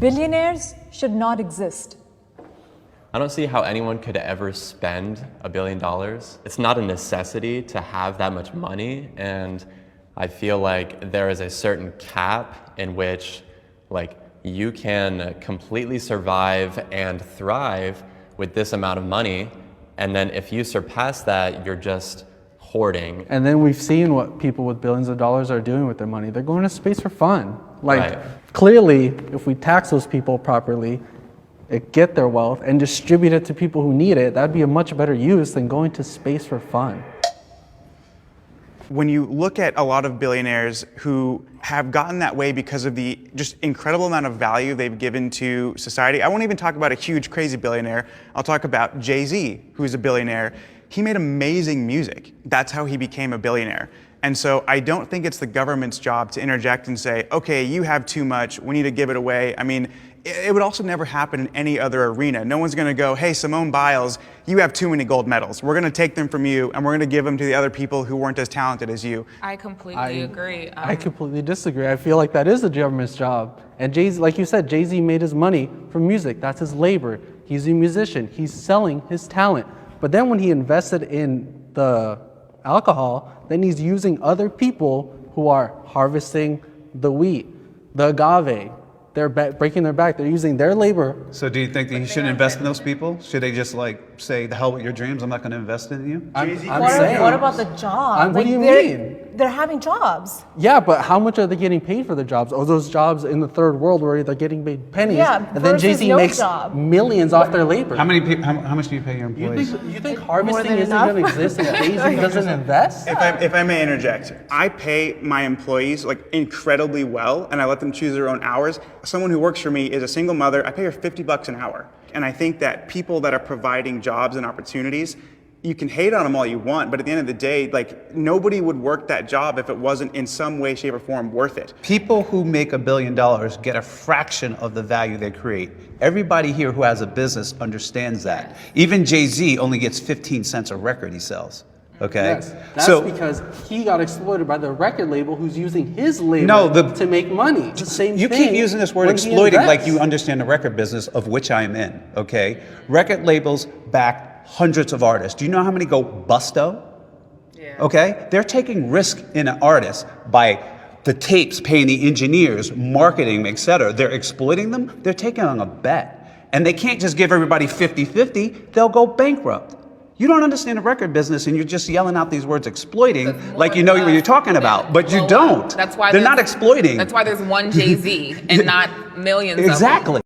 Billionaires should not exist. I don't see how anyone could ever spend $1 billion. It's not a necessity to have that much money, and I feel like there is a certain cap in which you can completely survive and thrive with this amount of money, and then if you surpass that, you're just hoarding. And then we've seen what people with billions of dollars are doing with their money. They're going to space for fun. Right. Clearly, if we tax those people properly, get their wealth and distribute it to people who need it, that'd be a much better use than going to space for fun. When you look at a lot of billionaires who have gotten that way because of the just incredible amount of value they've given to society, I won't even talk about a huge, crazy billionaire. I'll talk about Jay-Z, who's a billionaire. He made amazing music. That's how he became a billionaire. And so I don't think it's the government's job to interject and say, okay, you have too much, we need to give it away. I mean, it would also never happen in any other arena. No one's gonna go, hey, Simone Biles, you have too many gold medals. We're gonna take them from you and we're gonna give them to the other people who weren't as talented as you. I completely agree. I completely disagree. I feel like that is the government's job. And Jay-Z, like you said, Jay-Z made his money from music. That's his labor. He's a musician. He's selling his talent. But then when he invested in the alcohol, then he's using other people who are harvesting the wheat, the agave. They're breaking their back. They're using their labor. So do you think that you shouldn't invest in those people? Should they just say, the hell with your dreams, I'm not going to invest in you? I'm saying, What about the jobs? what do you mean? They're having jobs. Yeah, but how much are they getting paid for their jobs? Or those jobs in the third world where they're getting paid pennies, and then Jay-Z makes millions off their labor. How much do you pay your employees? You think harvesting isn't going to exist if Jay-Z doesn't invest? If I may interject, I pay my employees incredibly well, and I let them choose their own hours. Someone who works for me is a single mother. I pay her $50 an hour. And I think that people that are providing jobs and opportunities, you can hate on them all you want, but at the end of the day, nobody would work that job if it wasn't in some way, shape, or form worth it. People who make $1 billion get a fraction of the value they create. Everybody here who has a business understands that. Even Jay-Z only gets 15 cents a record he sells. Okay? Yes, that's because he got exploited by the record label who's using his labor to make money. It's the same you thing keep using this word exploiting like you understand the record business, of which I am in, okay? Record labels back hundreds of artists. Do you know how many go busto? Yeah. Okay? They're taking risk in an artist by the tapes, paying the engineers, marketing, etc. They're exploiting them. They're taking on a bet. And they can't just give everybody 50-50. They'll go bankrupt. You don't understand the record business, and you're just yelling out these words exploiting like you know what you're talking about, but you don't. That's why they're not exploiting. That's why there's one Jay-Z and not millions of them. Exactly.